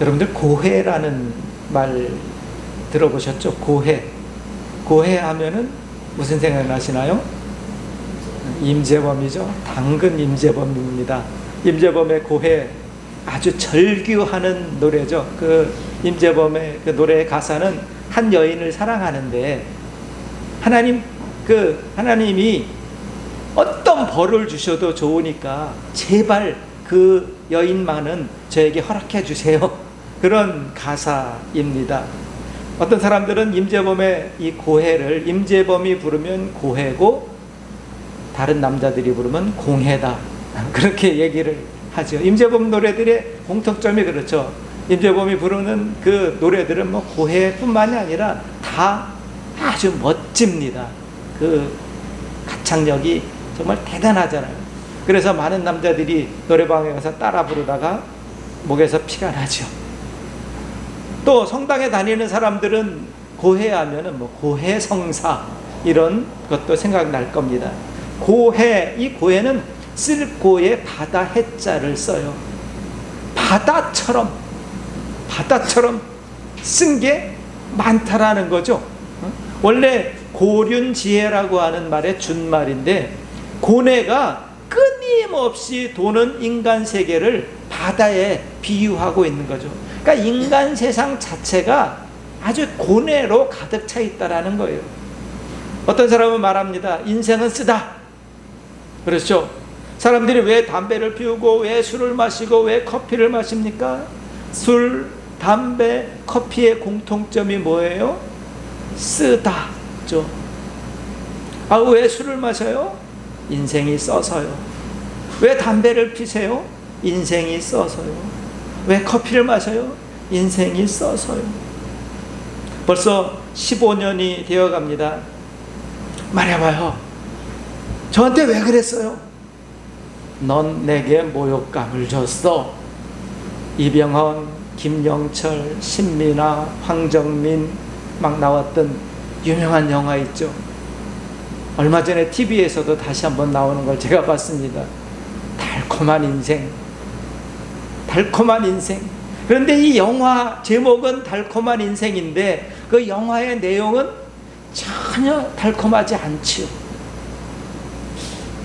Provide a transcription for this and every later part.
여러분들 고해라는 말 들어보셨죠? 고해. 고해 하면은 무슨 생각 나시나요? 임재범이죠. 당근 임재범입니다. 임재범의 고해, 아주 절규하는 노래죠. 그 임재범의 그 노래의 가사는 한 여인을 사랑하는데 하나님이 어떤 벌을 주셔도 좋으니까 제발 그 여인만은 저에게 허락해 주세요. 그런 가사입니다. 어떤 사람들은 임재범의 이 고해를 임재범이 부르면 고해고 다른 남자들이 부르면 공해다, 그렇게 얘기를 하죠. 임재범 노래들의 공통점이 그렇죠. 임재범이 부르는 그 노래들은 뭐 고해뿐만이 아니라 다 아주 멋집니다. 그 가창력이 정말 대단하잖아요. 그래서 많은 남자들이 노래방에 가서 따라 부르다가 목에서 피가 나죠. 또 성당에 다니는 사람들은 고해하면은 뭐 고해성사 이런 것도 생각날 겁니다. 고해, 이 고해는 쓸고에 바다 해자를 써요. 바다처럼 쓴 게 많다라는 거죠. 원래 고륜지혜라고 하는 말의 준말인데, 고뇌가 끊임없이 도는 인간 세계를 바다에 비유하고 있는 거죠. 그러니까 인간 세상 자체가 아주 고뇌로 가득 차 있다라는 거예요. 어떤 사람은 말합니다. 인생은 쓰다. 그렇죠. 사람들이 왜 담배를 피우고 왜 술을 마시고 왜 커피를 마십니까? 술, 담배, 커피의 공통점이 뭐예요? 쓰다죠. 왜 술을 마셔요? 인생이 써서요. 왜 담배를 피세요? 인생이 써서요. 왜 커피를 마셔요? 인생이 써서요. 벌써 15년이 되어 갑니다. 말해봐요. 저한테 왜 그랬어요? 넌 내게 모욕감을 줬어. 이병헌, 김영철, 신민아, 황정민 막 나왔던 유명한 영화 있죠. 얼마 전에 TV에서도 다시 한번 나오는 걸 제가 봤습니다. 달콤한 인생. 달콤한 인생. 그런데 이 영화 제목은 달콤한 인생인데 그 영화의 내용은 전혀 달콤하지 않지요.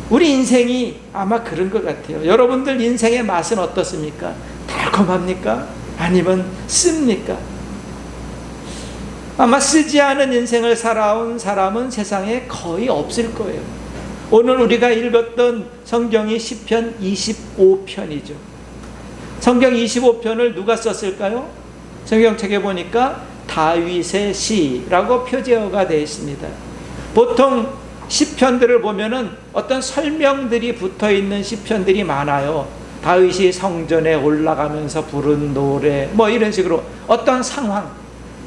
우리 인생이 아마 그런 것 같아요. 여러분들 인생의 맛은 어떻습니까? 달콤합니까? 아니면 씁니까? 아마 쓰지 않은 인생을 살아온 사람은 세상에 거의 없을 거예요. 오늘 우리가 읽었던 성경이 시편 25편이죠. 성경 25편을 누가 썼을까요? 성경책에 보니까 다윗의 시라고 표제어가 되어 있습니다. 보통 시편들을 보면은 어떤 설명들이 붙어 있는 시편들이 많아요. 다윗이 성전에 올라가면서 부른 노래, 뭐 이런 식으로 어떤 상황,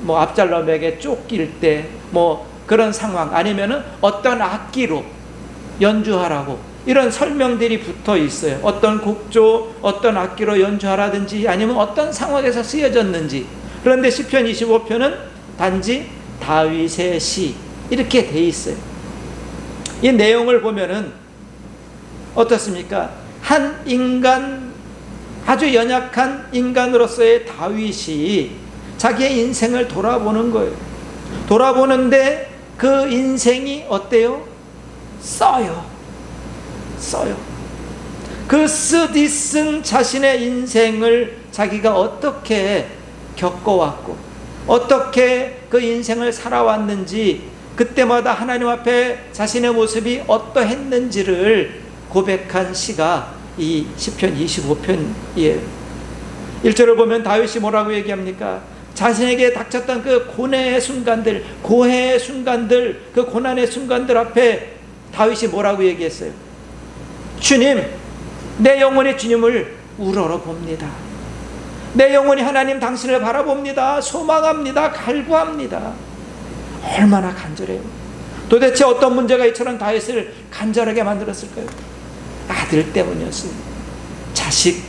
뭐 압살롬에게 쫓길 때 뭐 그런 상황, 아니면은 어떤 악기로 연주하라고 이런 설명들이 붙어 있어요. 어떤 곡조, 어떤 악기로 연주하라든지 아니면 어떤 상황에서 쓰여졌는지. 그런데 시편 25편은 단지 다윗의 시 이렇게 돼 있어요. 이 내용을 보면은 어떻습니까? 한 인간, 아주 연약한 인간으로서의 다윗이 자기의 인생을 돌아보는 거예요. 돌아보는데 그 인생이 어때요? 써요. 그 쓰디쓴 자신의 인생을 자기가 어떻게 겪어왔고 어떻게 그 인생을 살아왔는지, 그때마다 하나님 앞에 자신의 모습이 어떠했는지를 고백한 시가 이 시편 25편이에요. 1절을 보면 다윗이 뭐라고 얘기합니까? 자신에게 닥쳤던 그 고뇌의 순간들, 고해의 순간들, 그 고난의 순간들 앞에 다윗이 뭐라고 얘기했어요? 주님, 내 영혼이 주님을 우러러 봅니다. 내 영혼이 하나님 당신을 바라봅니다. 소망합니다. 갈구합니다. 얼마나 간절해요. 도대체 어떤 문제가 이처럼 다윗을 간절하게 만들었을까요? 아들 때문이었어요. 자식,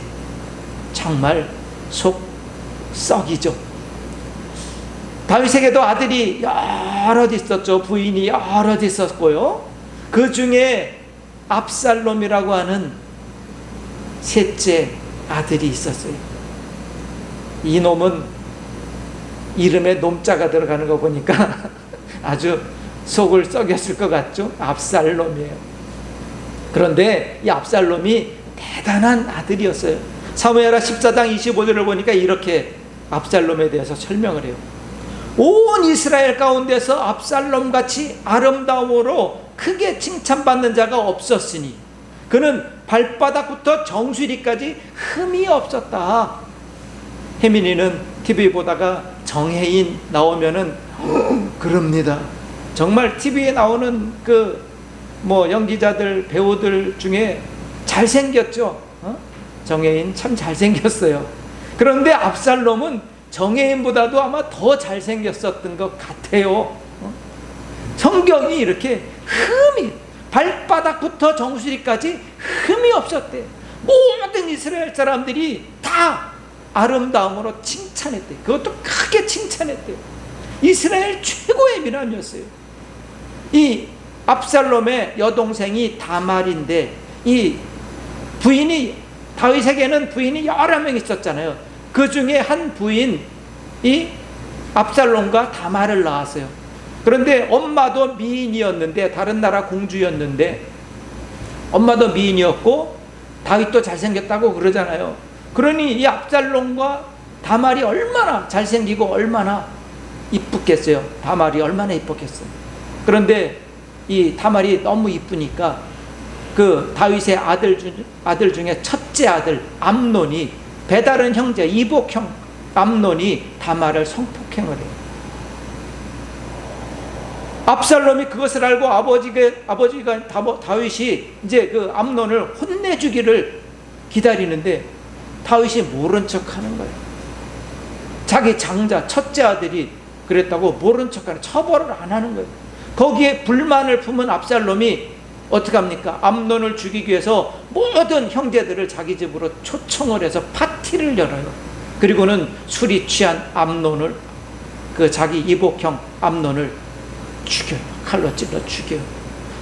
정말 속 썩이죠. 다윗에게도 아들이 여럿 있었죠. 부인이 여럿 있었고요. 그 중에 압살롬이라고 하는 셋째 아들이 있었어요. 이놈은 이름에 놈자가 들어가는 거 보니까 아주 속을 썩였을 것 같죠? 압살롬이에요. 그런데 이 압살롬이 대단한 아들이었어요. 사무엘하 14장 25절을 보니까 이렇게 압살롬에 대해서 설명을 해요. 온 이스라엘 가운데서 압살롬같이 아름다움으로 크게 칭찬받는 자가 없었으니 그는 발바닥부터 정수리까지 흠이 없었다. 혜민이는 TV 보다가 정혜인 나오면은 그럽니다. 정말 TV에 나오는 연기자들, 배우들 중에 잘생겼죠. 정혜인 참 잘생겼어요. 그런데 압살롬은 정혜인보다도 아마 더 잘생겼었던 것 같아요. 성경이 이렇게 흠이, 발바닥부터 정수리까지 흠이 없었대. 모든 이스라엘 사람들이 다 아름다움으로 칭찬했대. 그것도 크게 칭찬했대요. 이스라엘 최고의 미남이었어요. 이 압살롬의 여동생이 다말인데, 이 부인이, 다윗에게는 부인이 여러 명 있었잖아요. 그 중에 한 부인, 이 압살롬과 다말을 낳았어요. 그런데 엄마도 미인이었는데, 다른 나라 공주였는데, 엄마도 미인이었고 다윗도 잘생겼다고 그러잖아요. 그러니 이 압살롬과 다말이 얼마나 잘생기고 얼마나 이쁘겠어요. 다말이 얼마나 이뻤겠어요. 그런데 이 다말이 너무 이쁘니까 그 다윗의 아들 중에 첫째 아들 암논이, 배다른 형제 이복형 암논이 다말을 성폭행을 해요. 압살롬이 그것을 알고 아버지가 다윗이 이제 그 암논을 혼내주기를 기다리는데 다윗이 모른 척 하는 거예요. 자기 장자 첫째 아들이 그랬다고 모른 척하는, 처벌을 안 하는 거예요. 거기에 불만을 품은 압살롬이 어떻게 합니까? 암논을 죽이기 위해서 모든 형제들을 자기 집으로 초청을 해서 파티를 열어요. 그리고는 술이 취한 암논을, 그 자기 이복형 암논을 죽여요. 칼로 찔러 죽여요.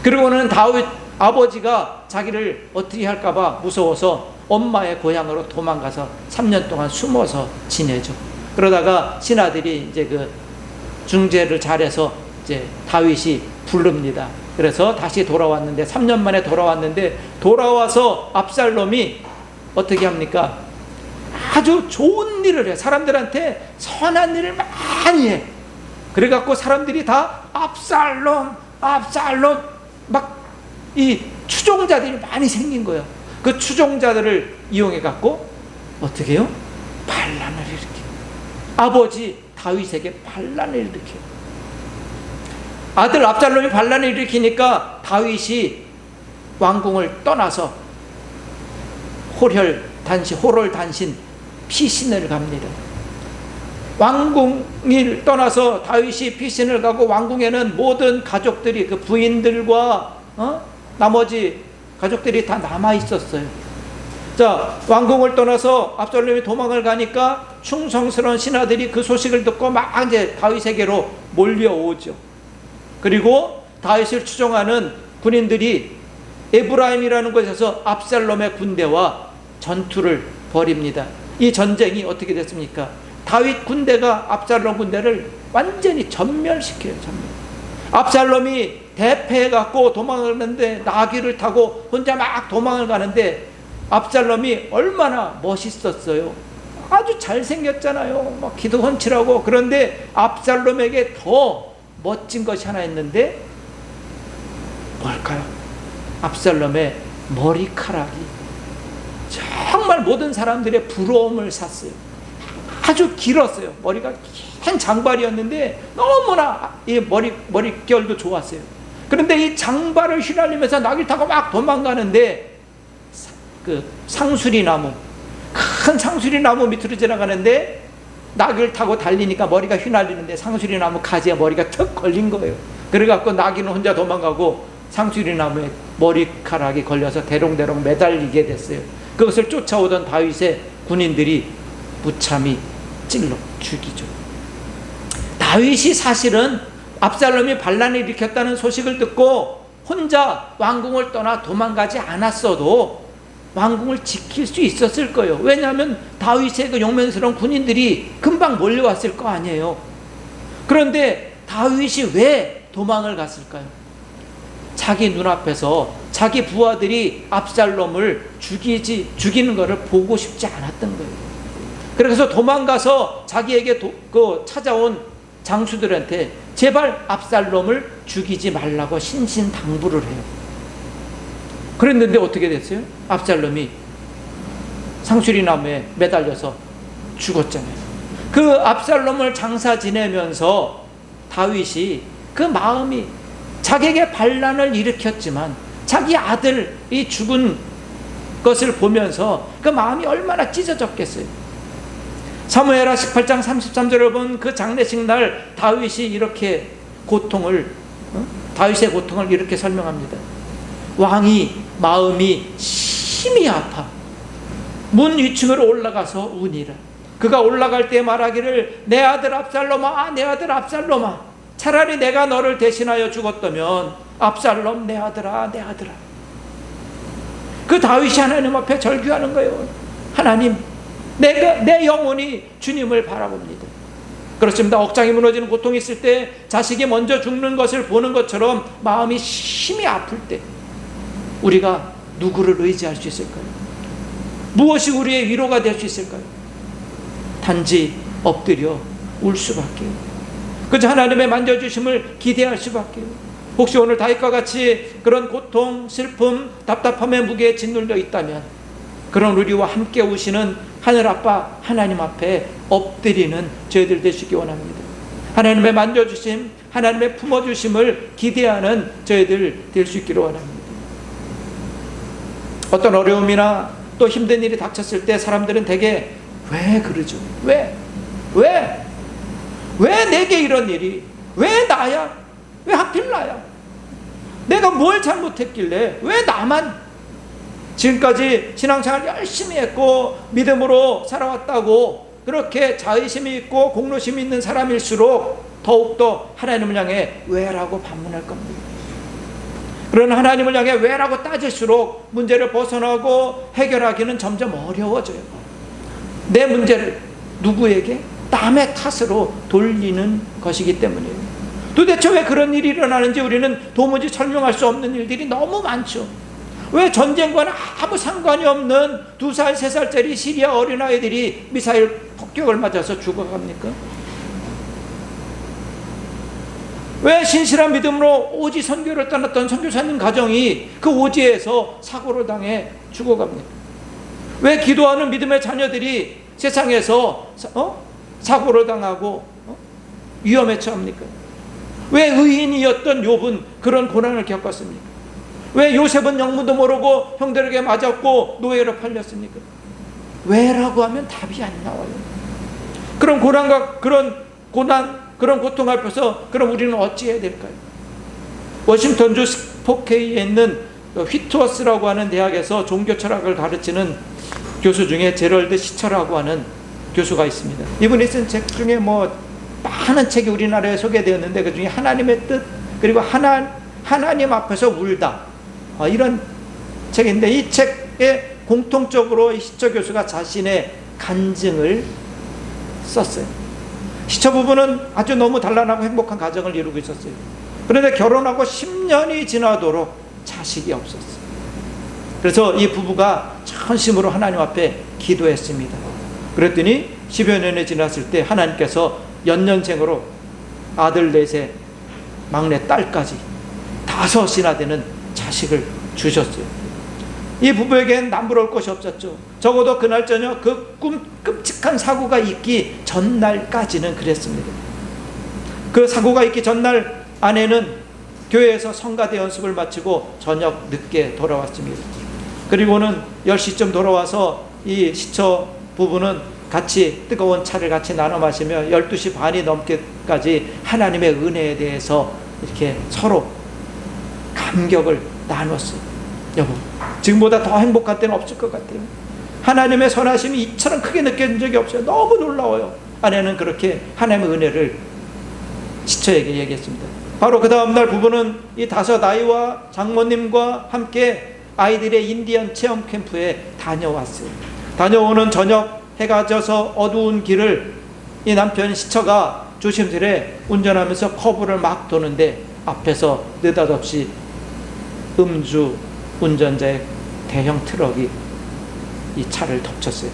그리고는 다윗 아버지가 자기를 어떻게 할까봐 무서워서 엄마의 고향으로 도망가서 3년 동안 숨어서 지내죠. 그러다가 신하들이 이제 그 중재를 잘해서 이제 다윗이 부릅니다. 그래서 다시 돌아왔는데, 3년 만에 돌아왔는데, 돌아와서 압살롬이 어떻게 합니까? 아주 좋은 일을 해. 사람들한테 선한 일을 많이 해. 그래갖고 사람들이 다 압살롬 막 이 추종자들이 많이 생긴 거예요. 그 추종자들을 이용해갖고 어떻게 해요? 반란을 일으켜요. 아버지 다윗에게 반란을 일으켜요. 아들 압살롬이 반란을 일으키니까 다윗이 왕궁을 떠나서 호롤 단신 피신을 갑니다. 왕궁을 떠나서 다윗이 피신을 가고, 왕궁에는 모든 가족들이, 그 부인들과 나머지 가족들이 다 남아 있었어요. 자, 왕궁을 떠나서 압살롬이 도망을 가니까 충성스러운 신하들이 그 소식을 듣고 막 이제 다윗에게로 몰려오죠. 그리고 다윗을 추종하는 군인들이 에브라임이라는 곳에서 압살롬의 군대와 전투를 벌입니다. 이 전쟁이 어떻게 됐습니까? 다윗 군대가 압살롬 군대를 완전히 전멸시켜요. 압살롬이 대패해갖고 도망가는데, 나귀를 타고 혼자 막 도망을 가는데, 압살롬이 얼마나 멋있었어요. 아주 잘생겼잖아요. 막 기도 헌칠하고. 그런데 압살롬에게 더 멋진 것이 하나 있는데 뭘까요? 압살롬의 머리카락이 정말 모든 사람들의 부러움을 샀어요. 아주 길었어요. 머리가 긴 장발이었는데 너무나 이 머릿결도 좋았어요. 그런데 이 장발을 휘날리면서 나귀를 타고 막 도망가는데, 그 상수리나무, 큰 상수리나무 밑으로 지나가는데 나귀를 타고 달리니까 머리가 휘날리는데 상수리나무 가지에 머리가 턱 걸린 거예요. 그래갖고 나귀는 혼자 도망가고 상수리나무에 머리카락이 걸려서 대롱대롱 매달리게 됐어요. 그것을 쫓아오던 다윗의 군인들이 무참히 찔러 죽이죠. 다윗이 사실은 압살롬이 반란을 일으켰다는 소식을 듣고 혼자 왕궁을 떠나 도망가지 않았어도 왕궁을 지킬 수 있었을 거예요. 왜냐하면 다윗의 그 용맹스러운 군인들이 금방 몰려왔을 거 아니에요. 그런데 다윗이 왜 도망을 갔을까요? 자기 눈앞에서 자기 부하들이 압살롬을 죽이는 것을 보고 싶지 않았던 거예요. 그래서 도망가서 자기에게 찾아온 장수들한테 제발 압살롬을 죽이지 말라고 신신당부를 해요. 그랬는데 어떻게 됐어요? 압살롬이 상수리나무에 매달려서 죽었잖아요. 그 압살롬을 장사 지내면서 다윗이 그 마음이, 자기에게 반란을 일으켰지만 자기 아들이 죽은 것을 보면서 그 마음이 얼마나 찢어졌겠어요. 사무엘하 18장 33절을 본 그 장례식 날 다윗이 이렇게 다윗의 고통을 이렇게 설명합니다. 왕이 마음이 심히 아파 문 위층으로 올라가서 우니라. 그가 올라갈 때 말하기를 내 아들 압살롬아, 내 아들 압살롬아, 차라리 내가 너를 대신하여 죽었다면 압살롬 내 아들아, 내 아들아. 그 다윗이 하나님 앞에 절규하는 거예요. 하나님, 내 영혼이 주님을 바라봅니다. 그렇습니다. 억장이 무너지는 고통이 있을 때 자식이 먼저 죽는 것을 보는 것처럼 마음이 심히 아플 때 우리가 누구를 의지할 수 있을까요? 무엇이 우리의 위로가 될 수 있을까요? 단지 엎드려 울 수밖에요. 그저 하나님의 만져주심을 기대할 수밖에요. 혹시 오늘 다윗과 같이 그런 고통, 슬픔, 답답함의 무게에 짓눌려 있다면 그런 우리와 함께 오시는 하늘아빠 하나님 앞에 엎드리는 저희들 되시기 원합니다. 하나님의 만져주심, 하나님의 품어주심을 기대하는 저희들 될 수 있기를 원합니다. 어떤 어려움이나 또 힘든 일이 닥쳤을 때 사람들은 대개 왜 그러죠? 왜 내게 이런 일이? 왜 나야? 왜 하필 나야? 내가 뭘 잘못했길래 왜 나만? 지금까지 신앙생활 열심히 했고 믿음으로 살아왔다고 그렇게 자의심이 있고 공로심이 있는 사람일수록 더욱더 하나님을 향해 왜라고 반문할 겁니다. 그런 하나님을 향해 왜라고 따질수록 문제를 벗어나고 해결하기는 점점 어려워져요. 내 문제를 누구에게? 남의 탓으로 돌리는 것이기 때문이에요. 도대체 왜 그런 일이 일어나는지 우리는 도무지 설명할 수 없는 일들이 너무 많죠. 왜 전쟁과는 아무 상관이 없는 2살, 3살짜리 시리아 어린아이들이 미사일 폭격을 맞아서 죽어갑니까? 왜 신실한 믿음으로 오지 선교를 떠났던 선교사님 가정이 그 오지에서 사고를 당해 죽어갑니까? 왜 기도하는 믿음의 자녀들이 세상에서 사고를 당하고 위험에 처합니까? 왜 의인이었던 욥은 그런 고난을 겪었습니까? 왜 요셉은 영문도 모르고 형들에게 맞았고 노예로 팔렸습니까? 왜라고 하면 답이 안 나와요. 그런 고난과 그런 고통 앞에서 그럼 우리는 어찌해야 될까요? 워싱턴주 스포케이에 있는 휘트워스라고 하는 대학에서 종교 철학을 가르치는 교수 중에 제럴드 시처라고 하는 교수가 있습니다. 이분이 쓴 책 중에 많은 책이 우리나라에 소개되었는데 그 중에 하나님의 뜻 그리고 하나님 앞에서 울다 이런 책인데 이 책에 공통적으로 시처 교수가 자신의 간증을 썼어요. 시처 부부는 아주 너무 단란하고 행복한 가정을 이루고 있었어요. 그런데 결혼하고 10년이 지나도록 자식이 없었어요. 그래서 이 부부가 전심으로 하나님 앞에 기도했습니다. 그랬더니 10여 년이 지났을 때 하나님께서 연년생으로 아들 넷에 막내 딸까지 5이나 되는 자식을 주셨어요. 이 부부에겐 남부러울 것이 없었죠. 적어도 그날 저녁 그 끔찍한 사고가 있기 전날까지는 그랬습니다. 그 사고가 있기 전날 아내는 교회에서 성가대 연습을 마치고 저녁 늦게 돌아왔습니다. 그리고는 10시쯤 돌아와서 이 시처 부부는 같이 뜨거운 차를 같이 나눠 마시며 12시 반이 넘게까지 하나님의 은혜에 대해서 이렇게 서로 감격을 나눴어요. 여보, 지금보다 더 행복한 때는 없을 것 같아요. 하나님의 선하심이 이처럼 크게 느껴진 적이 없어요. 너무 놀라워요. 아내는 그렇게 하나님의 은혜를 시처에게 얘기했습니다. 바로 그 다음날 부부는 이 5 아이와 장모님과 함께 아이들의 인디언 체험 캠프에 다녀왔어요. 다녀오는 저녁 해가 져서 어두운 길을 이 남편 시처가 조심스레 운전하면서 커브를 막 도는데 앞에서 느닷없이 음주 운전자의 대형 트럭이 이 차를 덮쳤어요.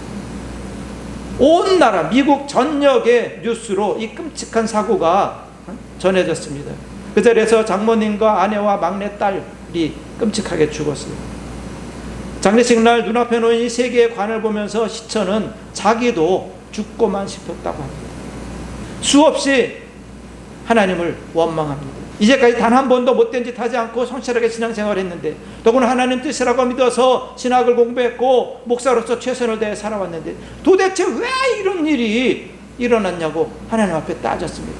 온 나라 미국 전역의 뉴스로 이 끔찍한 사고가 전해졌습니다. 그 자리에서 장모님과 아내와 막내딸이 끔찍하게 죽었어요. 장례식 날 눈앞에 놓인 이 세 개의 관을 보면서 시처는 자기도 죽고만 싶었다고 합니다. 수없이 하나님을 원망합니다. 이제까지 단 한 번도 못된 짓 하지 않고 성실하게 신앙생활을 했는데, 더구나 하나님 뜻이라고 믿어서 신학을 공부했고 목사로서 최선을 다해 살아왔는데 도대체 왜 이런 일이 일어났냐고 하나님 앞에 따졌습니다.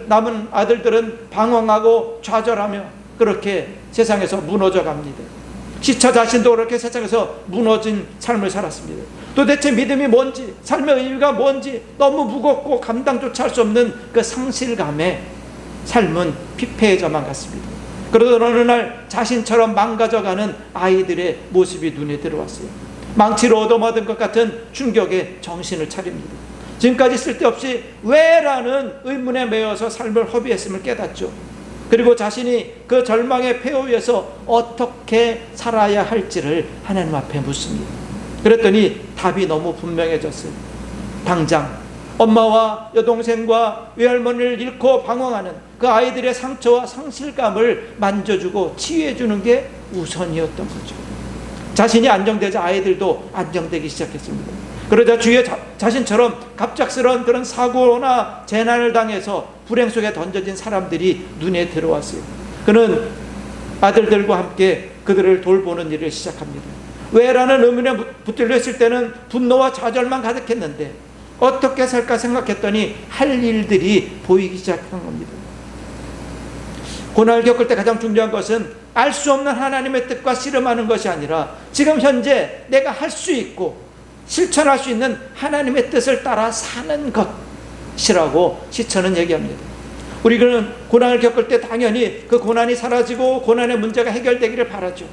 남은 아들들은 방황하고 좌절하며 그렇게 세상에서 무너져 갑니다. 시처 자신도 그렇게 세상에서 무너진 삶을 살았습니다. 도대체 믿음이 뭔지, 삶의 의미가 뭔지 너무 무겁고 감당조차 할 수 없는 그 상실감에 삶은 피폐해져만 갔습니다. 그러던 어느 날 자신처럼 망가져가는 아이들의 모습이 눈에 들어왔어요. 망치로 얻어맞은 것 같은 충격에 정신을 차립니다. 지금까지 쓸데없이 왜라는 의문에 매여서 삶을 허비했음을 깨닫죠. 그리고 자신이 그 절망의 폐허 위에서 어떻게 살아야 할지를 하나님 앞에 묻습니다. 그랬더니 답이 너무 분명해졌어요. 당장 엄마와 여동생과 외할머니를 잃고 방황하는 그 아이들의 상처와 상실감을 만져주고 치유해주는 게 우선이었던 거죠. 자신이 안정되자 아이들도 안정되기 시작했습니다. 그러자 주위에 자신처럼 갑작스러운 그런 사고나 재난을 당해서 불행 속에 던져진 사람들이 눈에 들어왔어요. 그는 아들들과 함께 그들을 돌보는 일을 시작합니다. 왜라는 의문에 붙들려 있을 때는 분노와 좌절만 가득했는데 어떻게 살까 생각했더니 할 일들이 보이기 시작한 겁니다. 고난을 겪을 때 가장 중요한 것은 알 수 없는 하나님의 뜻과 씨름하는 것이 아니라 지금 현재 내가 할 수 있고 실천할 수 있는 하나님의 뜻을 따라 사는 것이라고 시처는 얘기합니다. 우리는 고난을 겪을 때 당연히 그 고난이 사라지고 고난의 문제가 해결되기를 바라죠.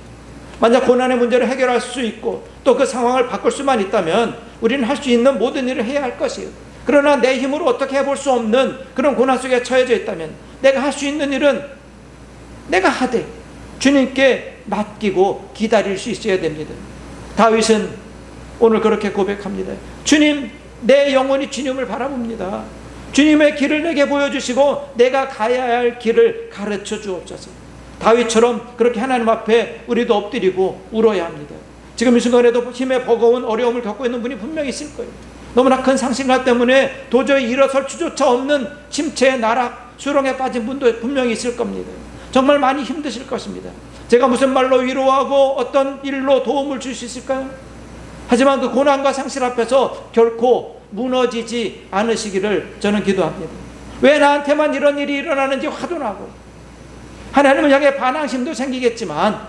만약 고난의 문제를 해결할 수 있고 또 그 상황을 바꿀 수만 있다면 우리는 할 수 있는 모든 일을 해야 할 것이에요. 그러나 내 힘으로 어떻게 해볼 수 없는 그런 고난 속에 처해져 있다면 내가 할 수 있는 일은 내가 하되 주님께 맡기고 기다릴 수 있어야 됩니다. 다윗은 오늘 그렇게 고백합니다. 주님, 내 영혼이 주님을 바라봅니다. 주님의 길을 내게 보여주시고 내가 가야 할 길을 가르쳐 주옵소서. 다윗처럼 그렇게 하나님 앞에 우리도 엎드리고 울어야 합니다. 지금 이 순간에도 힘에 버거운 어려움을 겪고 있는 분이 분명히 있을 거예요. 너무나 큰 상실감 때문에 도저히 일어설 수조차 없는 침체의 나락, 수렁에 빠진 분도 분명히 있을 겁니다. 정말 많이 힘드실 것입니다. 제가 무슨 말로 위로하고 어떤 일로 도움을 줄 수 있을까요? 하지만 그 고난과 상실 앞에서 결코 무너지지 않으시기를 저는 기도합니다. 왜 나한테만 이런 일이 일어나는지 화도 나고 하나님을 향해 반항심도 생기겠지만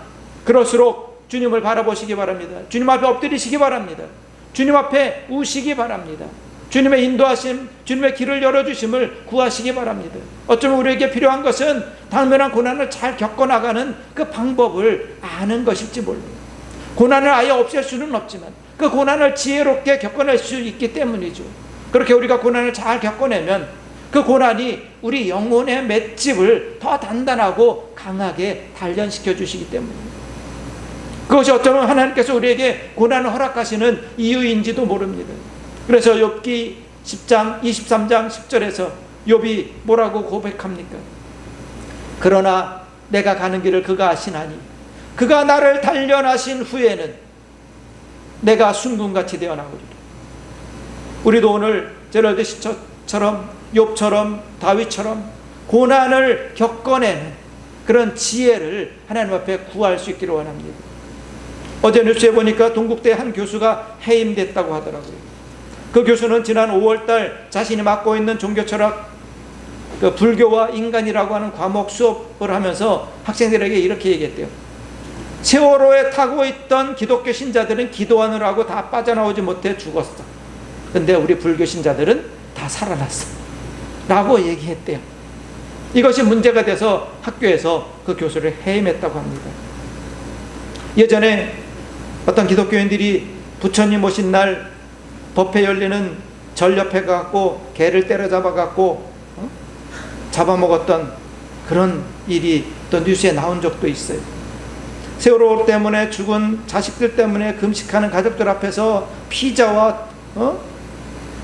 그럴수록 주님을 바라보시기 바랍니다. 주님 앞에 엎드리시기 바랍니다. 주님 앞에 우시기 바랍니다. 주님의 인도하심, 주님의 길을 열어주심을 구하시기 바랍니다. 어쩌면 우리에게 필요한 것은 당면한 고난을 잘 겪어나가는 그 방법을 아는 것일지 몰라요. 고난을 아예 없앨 수는 없지만 그 고난을 지혜롭게 겪어낼 수 있기 때문이죠. 그렇게 우리가 고난을 잘 겪어내면 그 고난이 우리 영혼의 맷집을 더 단단하고 강하게 단련시켜 주시기 때문입니다. 그것이 어쩌면 하나님께서 우리에게 고난을 허락하시는 이유인지도 모릅니다. 그래서 욥기 10장 23장 10절에서 욥이 뭐라고 고백합니까? 그러나 내가 가는 길을 그가 아시나니 그가 나를 단련하신 후에는 내가 순금같이 되어 나오리라. 우리도 오늘 제럴드 시처럼 욥처럼 다윗처럼 고난을 겪어내는 그런 지혜를 하나님 앞에 구할 수 있기를 원합니다. 어제 뉴스에 보니까 동국대 한 교수가 해임됐다고 하더라고요. 그 교수는 지난 5월달 자신이 맡고 있는 종교철학 그 불교와 인간이라고 하는 과목 수업을 하면서 학생들에게 이렇게 얘기했대요. 세월호에 타고 있던 기독교 신자들은 기도하느라고 다 빠져나오지 못해 죽었어. 근데 우리 불교 신자들은 다 살아났어 라고 얘기했대요. 이것이 문제가 돼서 학교에서 그 교수를 해임했다고 합니다. 예전에 어떤 기독교인들이 부처님 오신 날 법회 열리는 절 옆에 가고 개를 때려잡아 갖고 잡아먹었던 그런 일이 또 뉴스에 나온 적도 있어요. 세월호 때문에 죽은 자식들 때문에 금식하는 가족들 앞에서 피자와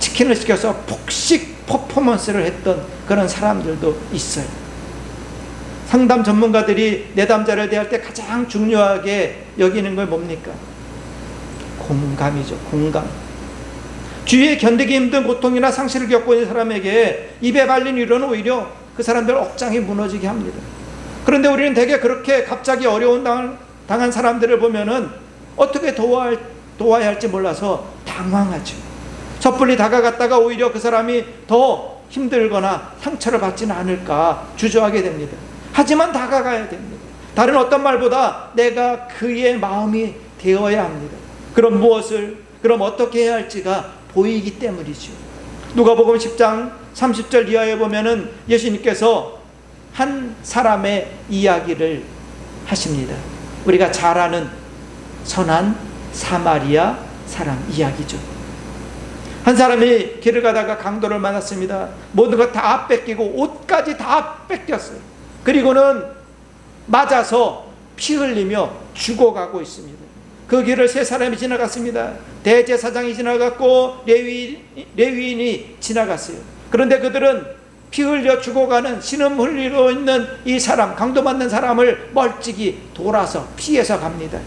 치킨을 시켜서 폭식 퍼포먼스를 했던 그런 사람들도 있어요. 상담 전문가들이 내담자를 대할 때 가장 중요하게 여기는 걸 뭡니까? 공감이죠. 공감. 주위에 견디기 힘든 고통이나 상실을 겪고 있는 사람에게 입에 발린 위로는 오히려 그 사람들 억장이 무너지게 합니다. 그런데 우리는 되게 그렇게 갑자기 어려운 당한 사람들을 보면은 어떻게 도와야 할지 몰라서 당황하죠. 섣불리 다가갔다가 오히려 그 사람이 더 힘들거나 상처를 받지는 않을까 주저하게 됩니다. 하지만 다가가야 됩니다. 다른 어떤 말보다 내가 그의 마음이 되어야 합니다. 그럼 그럼 어떻게 해야 할지가 보이기 때문이죠. 누가복음 10장 30절 이하에 보면은 예수님께서 한 사람의 이야기를 하십니다. 우리가 잘 아는 선한 사마리아 사람 이야기죠. 한 사람이 길을 가다가 강도를 만났습니다. 모든 것 다 뺏기고 옷까지 다 뺏겼어요. 그리고는 맞아서 피 흘리며 죽어가고 있습니다. 그 길을 세 사람이 지나갔습니다. 대제사장이 지나갔고 레위인이 지나갔어요. 그런데 그들은 피 흘려 죽어가는 신음 흘리고 있는 이 사람, 강도 맞는 사람을 멀찍이 돌아서 피해서 갑니다.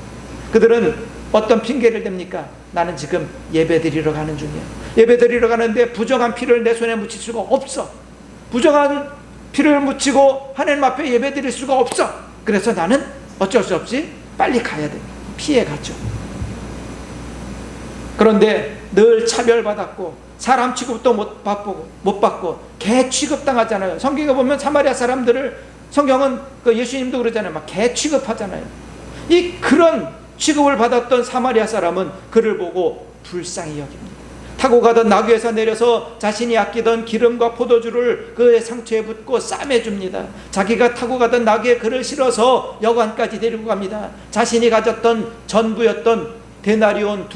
그들은 어떤 핑계를 댑니까? 나는 지금 예배드리러 가는 중이야. 예배드리러 가는데 부정한 피를 내 손에 묻힐 수가 없어. 부정한 피를 묻히고 하나님 앞에 예배드릴 수가 없어. 그래서 나는 어쩔 수 없이 빨리 가야 돼. 피해 갔죠. 그런데 늘 차별받았고 사람 취급도 못 받고 개 취급당하잖아요. 성경에 보면 사마리아 사람들을 성경은 예수님도 그러잖아요. 막 개 취급하잖아요. 그런 취급을 받았던 사마리아 사람은 그를 보고 불쌍히 여깁니다. 타고 가던 나귀에서 내려서 자신이 아끼던 기름과 포도주를 그의 상처에 붓고 싸매줍니다. 자기가 타고 가던 나귀에 그를 실어서 여관까지 데리고 갑니다. 자신이 가졌던 전부였던 데나리온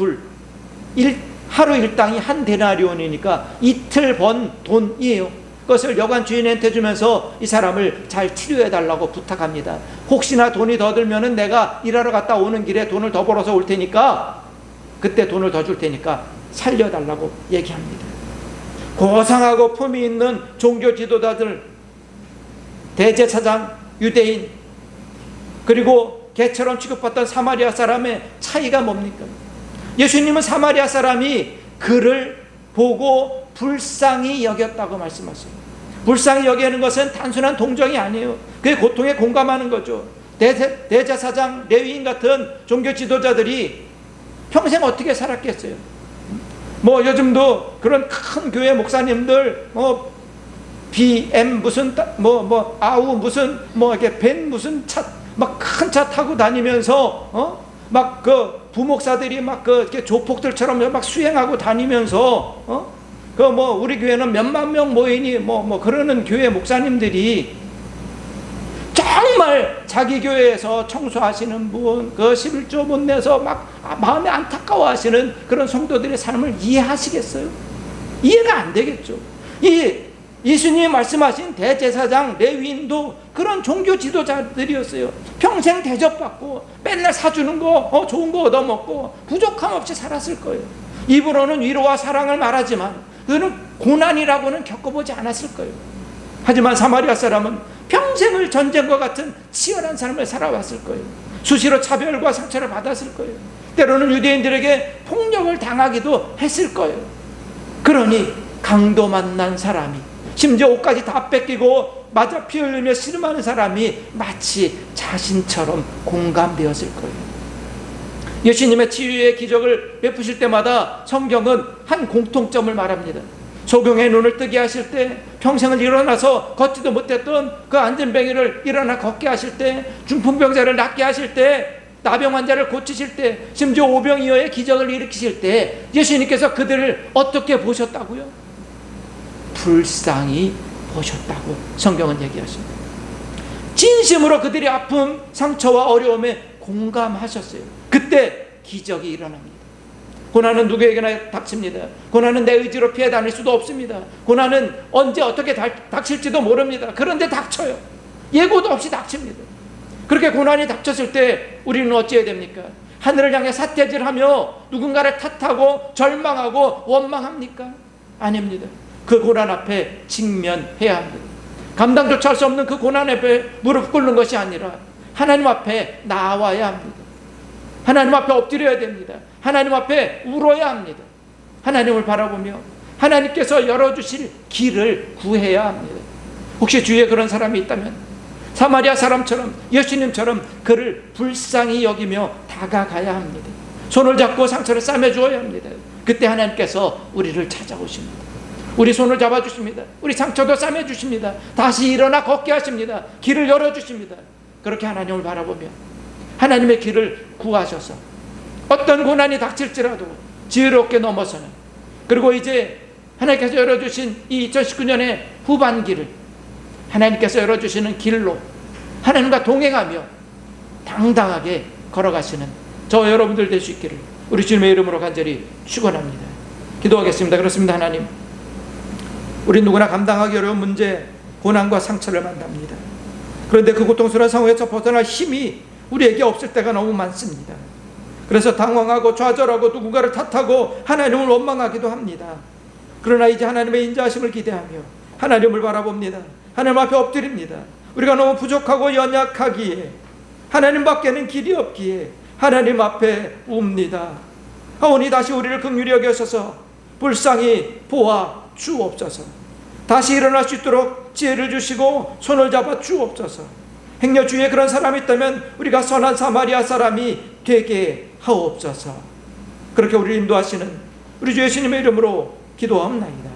하루 일당이 한 데나리온이니까 이틀 번 돈이에요. 그것을 여관 주인한테 주면서 이 사람을 잘 치료해달라고 부탁합니다. 혹시나 돈이 더 들면은 내가 일하러 갔다 오는 길에 돈을 더 벌어서 올 테니까 그때 돈을 더 줄 테니까 살려달라고 얘기합니다. 고상하고 품위 있는 종교 지도자들, 대제사장, 유대인, 그리고 개처럼 취급받던 사마리아 사람의 차이가 뭡니까? 예수님은 사마리아 사람이 그를 보고 불쌍히 여겼다고 말씀하세요. 불쌍히 여기는 것은 단순한 동정이 아니에요. 그의 고통에 공감하는 거죠. 대제사장, 레위인 같은 종교 지도자들이 평생 어떻게 살았겠어요? 요즘도 그런 큰 교회 목사님들 BM 무슨 아우 무슨 이렇게 벤 무슨 차 막 큰 차 타고 다니면서 막 그 부목사들이 막 이렇게 조폭들처럼 막 수행하고 다니면서 우리 교회는 몇만 명 모이니 그러는 교회 목사님들이 정말 자기 교회에서 청소하시는 분, 그 11조 못 내서 막 마음에 안타까워하시는 그런 성도들의 삶을 이해하시겠어요? 이해가 안 되겠죠. 예수님이 말씀하신 대제사장, 레위인도 그런 종교 지도자들이었어요. 평생 대접받고 맨날 사주는 거, 좋은 거 얻어먹고 부족함 없이 살았을 거예요. 입으로는 위로와 사랑을 말하지만 그들은 고난이라고는 겪어보지 않았을 거예요. 하지만 사마리아 사람은 평생을 전쟁과 같은 치열한 삶을 살아왔을 거예요. 수시로 차별과 상처를 받았을 거예요. 때로는 유대인들에게 폭력을 당하기도 했을 거예요. 그러니 강도 만난 사람이, 심지어 옷까지 다 뺏기고 맞아 피 흘리며 씨름하는 사람이 마치 자신처럼 공감되었을 거예요. 예수님의 치유의 기적을 베푸실 때마다 성경은 한 공통점을 말합니다. 소경의 눈을 뜨게 하실 때, 평생을 일어나서 걷지도 못했던 그 안전뱅이를 일어나 걷게 하실 때, 중풍병자를 낫게 하실 때, 나병 환자를 고치실 때, 심지어 오병이어의 기적을 일으키실 때 예수님께서 그들을 어떻게 보셨다고요? 불쌍히 보셨다고 성경은 얘기하십니다. 진심으로 그들의 아픔, 상처와 어려움에 공감하셨어요. 그때 기적이 일어납니다. 고난은 누구에게나 닥칩니다. 고난은 내 의지로 피해 다닐 수도 없습니다. 고난은 언제 어떻게 닥칠지도 모릅니다. 그런데 닥쳐요. 예고도 없이 닥칩니다. 그렇게 고난이 닥쳤을 때 우리는 어찌해야 됩니까? 하늘을 향해 삿대질하며 누군가를 탓하고 절망하고 원망합니까? 아닙니다. 그 고난 앞에 직면해야 합니다. 감당조차 할 수 없는 그 고난 앞에 무릎 꿇는 것이 아니라 하나님 앞에 나와야 합니다. 하나님 앞에 엎드려야 됩니다. 하나님 앞에 울어야 합니다. 하나님을 바라보며 하나님께서 열어주실 길을 구해야 합니다. 혹시 주위에 그런 사람이 있다면 사마리아 사람처럼 예수님처럼 그를 불쌍히 여기며 다가가야 합니다. 손을 잡고 상처를 싸매주어야 합니다. 그때 하나님께서 우리를 찾아오십니다. 우리 손을 잡아주십니다. 우리 상처도 싸매주십니다. 다시 일어나 걷게 하십니다. 길을 열어주십니다. 그렇게 하나님을 바라보며 하나님의 길을 구하셔서 어떤 고난이 닥칠지라도 지혜롭게 넘어서는, 그리고 이제 하나님께서 열어주신 이 2019년의 후반기를 하나님께서 열어주시는 길로 하나님과 동행하며 당당하게 걸어가시는 저 여러분들 될 수 있기를 우리 주님의 이름으로 간절히 축원합니다. 기도하겠습니다. 그렇습니다. 하나님, 우리 누구나 감당하기 어려운 문제, 고난과 상처를 만납니다. 그런데 그 고통스러운 상황에서 벗어날 힘이 우리에게 없을 때가 너무 많습니다. 그래서 당황하고 좌절하고 누군가를 탓하고 하나님을 원망하기도 합니다. 그러나 이제 하나님의 인자하심을 기대하며 하나님을 바라봅니다. 하나님 앞에 엎드립니다. 우리가 너무 부족하고 연약하기에, 하나님 밖에는 길이 없기에 하나님 앞에 웁니다. 하오니 다시 우리를 긍휼히 여기셔서 불쌍히 보아 주옵소서. 다시 일어날 수 있도록 지혜를 주시고 손을 잡아 주옵소서. 행여 주위에 그런 사람이 있다면 우리가 선한 사마리아 사람이 되게 하옵소서. 그렇게 우리를 인도하시는 우리 주 예수님의 이름으로 기도하옵나이다.